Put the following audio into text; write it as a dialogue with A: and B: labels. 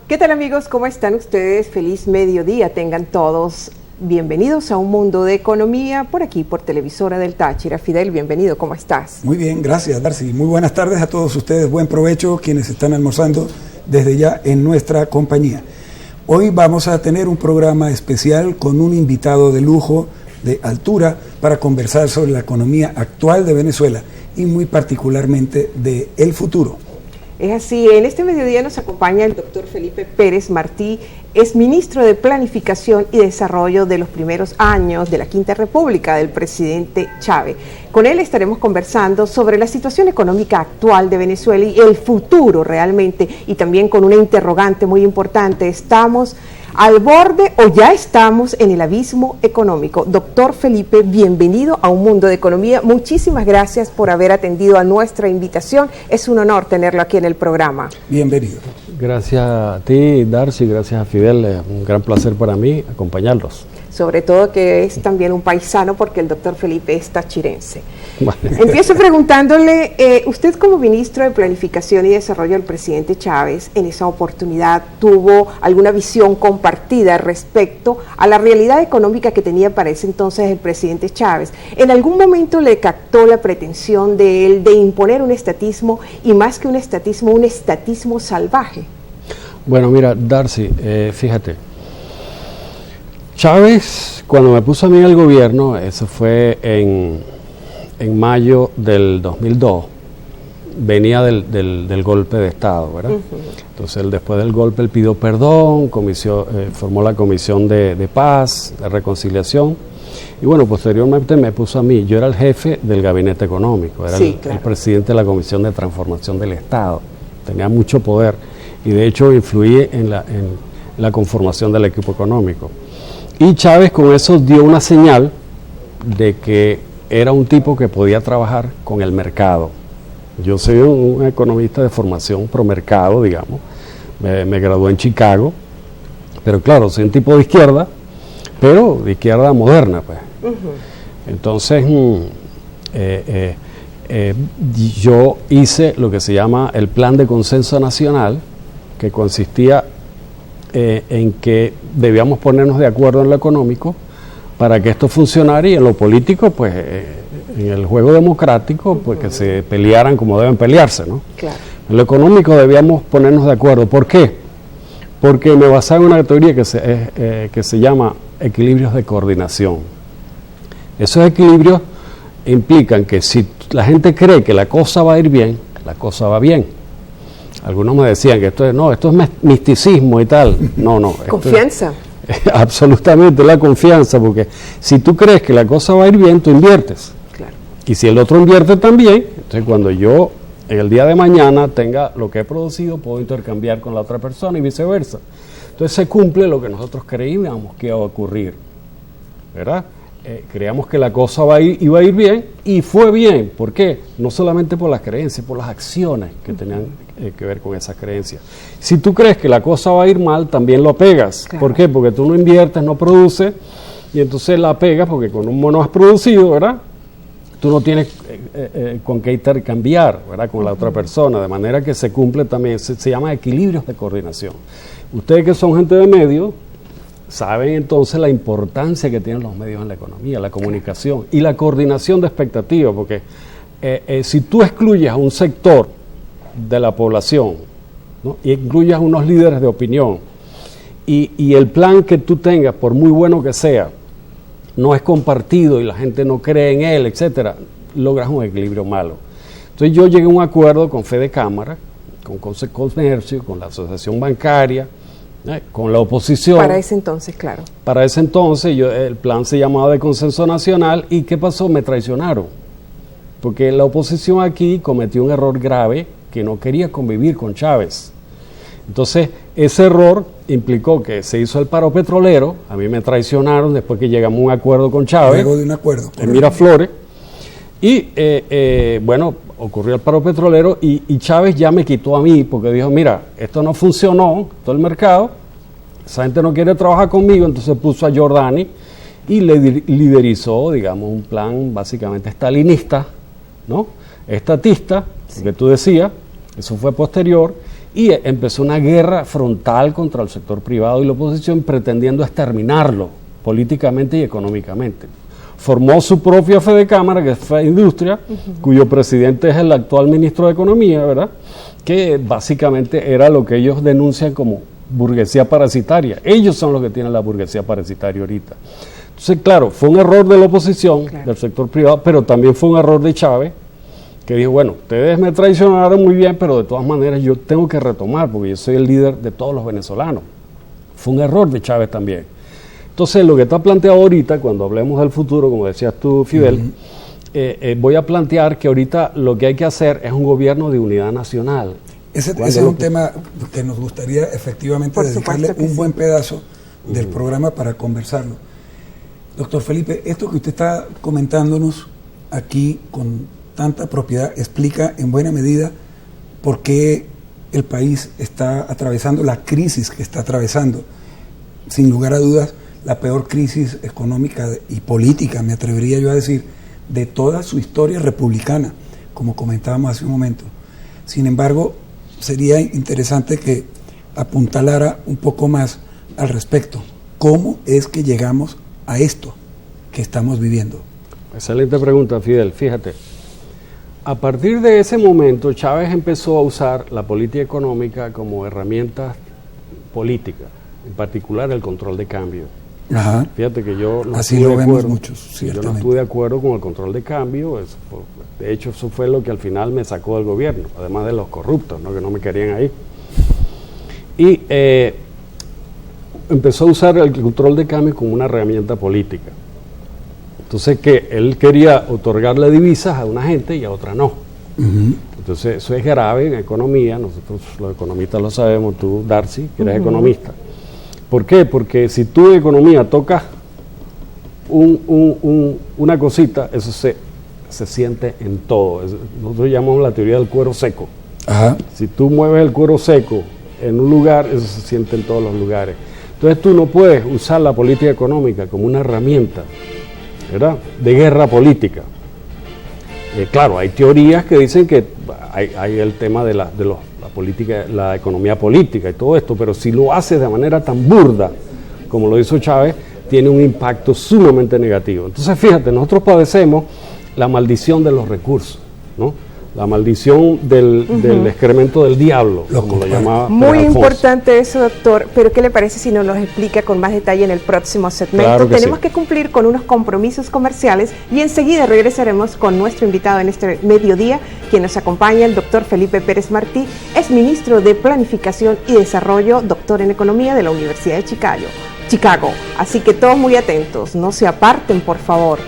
A: ¿Qué tal, amigos? ¿Cómo están ustedes? Feliz mediodía tengan todos. Bienvenidos a Un Mundo de Economía, por aquí, por Televisora del Táchira. Fidel, bienvenido, ¿cómo estás?
B: Muy bien, gracias, Darcy. Muy buenas tardes a todos ustedes, buen provecho quienes están almorzando desde ya en nuestra compañía. Hoy vamos a tener un programa especial con un invitado de lujo, de altura, para conversar sobre la economía actual de Venezuela y muy particularmente de el futuro.
A: Es así, en este mediodía nos acompaña el doctor Felipe Pérez Martí, es ministro de Planificación y Desarrollo de los primeros años de la Quinta República del presidente Chávez. Con él estaremos conversando sobre la situación económica actual de Venezuela y el futuro realmente, y también con una interrogante muy importante: ¿estamos al borde o ya estamos en el abismo económico? Doctor Felipe, bienvenido a Un Mundo de Economía. Muchísimas gracias por haber atendido a nuestra invitación. Es un honor tenerlo aquí en el programa.
B: Bienvenido.
C: Gracias a ti, Darcy, gracias a Fidel. Es un gran placer para mí acompañarlos.
A: Sobre todo que es también un paisano, porque el doctor Felipe es tachirense.
C: Vale.
A: Empiezo preguntándole, usted como ministro de Planificación y Desarrollo del presidente Chávez, en esa oportunidad, ¿tuvo alguna visión compartida respecto a la realidad económica que tenía para ese entonces el presidente Chávez? ¿En algún momento le captó la pretensión de él de imponer un estatismo, y más que un estatismo salvaje?
C: Bueno, mira, Darcy, fíjate, Chávez, cuando me puso a mí en el gobierno, eso fue en mayo del 2002, venía del golpe de Estado, ¿verdad? Entonces, después del golpe, él pidió perdón, formó la Comisión de Paz, de Reconciliación, y bueno, posteriormente me puso a mí. Yo era el jefe del Gabinete Económico, era el presidente de la Comisión de Transformación del Estado, tenía mucho poder, y de hecho influí en la conformación del equipo económico. Y Chávez con eso dio una señal de que era un tipo que podía trabajar con el mercado. Yo soy un economista de formación pro mercado, digamos. Me gradué en Chicago, pero claro, soy un tipo de izquierda, pero de izquierda moderna, pues. Entonces, yo hice lo que se llama el Plan de Consenso Nacional, que consistía en que debíamos ponernos de acuerdo en lo económico para que esto funcionara, y en lo político, pues en el juego democrático, pues que se pelearan como deben pelearse, ¿no?
A: Claro.
C: En lo económico debíamos ponernos de acuerdo. ¿Por qué? Porque me basaba en una teoría que se llama equilibrios de coordinación. Esos equilibrios implican que si la gente cree que la cosa va a ir bien, la cosa va bien. Algunos me decían que esto es misticismo y tal. No.
A: Confianza.
C: Absolutamente la confianza, porque si tú crees que la cosa va a ir bien, tú inviertes.
A: Claro.
C: Y si el otro invierte también, entonces cuando yo en el día de mañana tenga lo que he producido, puedo intercambiar con la otra persona y viceversa. Entonces se cumple lo que nosotros creíamos que iba a ocurrir, ¿verdad? Creíamos que la cosa iba a ir bien, y fue bien. ¿Por qué? No solamente por las creencias, por las acciones que tenían que ver con esas creencias. Si tú crees que la cosa va a ir mal, también lo pegas. Claro. ¿Por qué? Porque tú no inviertes, no produces, y entonces la pegas porque con un mono has producido, ¿verdad? Tú no tienes con qué intercambiar, ¿verdad?, con la otra persona, de manera que se cumple también, se llama equilibrios de coordinación. Ustedes que son gente de medios, saben entonces la importancia que tienen los medios en la economía, la comunicación y la coordinación de expectativas, porque si tú excluyes a un sector de la población, ¿no?, y incluyes a unos líderes de opinión, y el plan que tú tengas, por muy bueno que sea, no es compartido y la gente no cree en él, etcétera, logras un equilibrio malo. Entonces yo llegué a un acuerdo con Fede Cámara, con Comercio, con la Asociación Bancaria, con la oposición.
A: Para ese entonces, claro.
C: Para ese entonces, el plan se llamaba de Consenso Nacional, y ¿qué pasó? Me traicionaron, porque la oposición aquí cometió un error grave, que no quería convivir con Chávez. Entonces, ese error implicó que se hizo el paro petrolero. A mí me traicionaron después que llegamos a un acuerdo con Chávez.
B: Luego de un acuerdo.
C: En Miraflores. Y, bueno, ocurrió el paro petrolero, y Chávez ya me quitó a mí, porque dijo, mira, esto no funcionó, todo el mercado, esa gente no quiere trabajar conmigo. Entonces puso a Giordani y le liderizó, digamos, un plan básicamente estalinista, ¿no? Estatista, que tú decías, eso fue posterior, Y empezó una guerra frontal contra el sector privado y la oposición, pretendiendo exterminarlo políticamente y económicamente. Formó su propia Fedecámara, que es Feindustria, cuyo presidente es el actual ministro de Economía, ¿verdad? Que básicamente era lo que ellos denuncian como burguesía parasitaria. Ellos son los que tienen la burguesía parasitaria ahorita. Entonces, claro, fue un error de la oposición, del sector privado, pero también fue un error de Chávez, que dijo, bueno, ustedes me traicionaron muy bien, pero de todas maneras yo tengo que retomar, porque yo soy el líder de todos los venezolanos. Fue un error de Chávez también. Entonces, lo que está planteado ahorita, cuando hablemos del futuro, como decías tú, Fidel, voy a plantear que ahorita lo que hay que hacer es un gobierno de unidad nacional.
B: Ese es un tema que nos gustaría efectivamente dedicarle un buen pedazo del programa para conversarlo. Doctor Felipe, esto que usted está comentándonos aquí con tanta propiedad explica en buena medida por qué el país está atravesando la crisis que está atravesando. Sin lugar a dudas, la peor crisis económica y política, me atrevería yo a decir, de toda su historia republicana, como comentábamos hace un momento. Sin embargo, sería interesante que apuntalara un poco más al respecto. ¿Cómo es que llegamos a esto que estamos viviendo?
C: Excelente pregunta, Fidel. Fíjate, a partir de ese momento, Chávez empezó a usar la política económica como herramienta política, en particular el control de cambio.
B: Ajá.
C: Fíjate que yo no
B: así
C: estuve
B: lo
C: de
B: vemos
C: acuerdo.
B: Muchos,
C: yo no estuve de acuerdo con el control de cambio. De hecho, eso fue lo que al final me sacó del gobierno, además de los corruptos, ¿no? Que no me querían ahí. Y empezó a usar el control de cambio como una herramienta política. Entonces, que él quería otorgarle divisas a una gente y a otra no. Entonces, eso es grave en economía. Nosotros los economistas lo sabemos, tú, Darcy, que eres economista. ¿Por qué? Porque si tú en economía tocas una cosita, eso se siente en todo. Nosotros llamamos la teoría del cuero seco.
B: Ajá.
C: Si tú mueves el cuero seco en un lugar, eso se siente en todos los lugares. Entonces tú no puedes usar la política económica como una herramienta, ¿verdad?, de guerra política. Claro, hay teorías que dicen que hay el tema de la política, la economía política y todo esto, pero si lo haces de manera tan burda como lo hizo Chávez, tiene un impacto sumamente negativo. Entonces, fíjate, nosotros padecemos la maldición de los recursos, ¿no? La maldición del excremento del diablo, como lo llamaba
A: Muy
C: Alfonso.
A: Importante eso, doctor, pero ¿qué le parece si nos lo explica con más detalle en el próximo segmento?
C: Claro que
A: Tenemos
C: sí.
A: que cumplir con unos compromisos comerciales y enseguida regresaremos con nuestro invitado en este mediodía, quien nos acompaña, el doctor Felipe Pérez Martí, es ministro de Planificación y Desarrollo, doctor en Economía de la Universidad de Chicago. Así que todos muy atentos, no se aparten, por favor.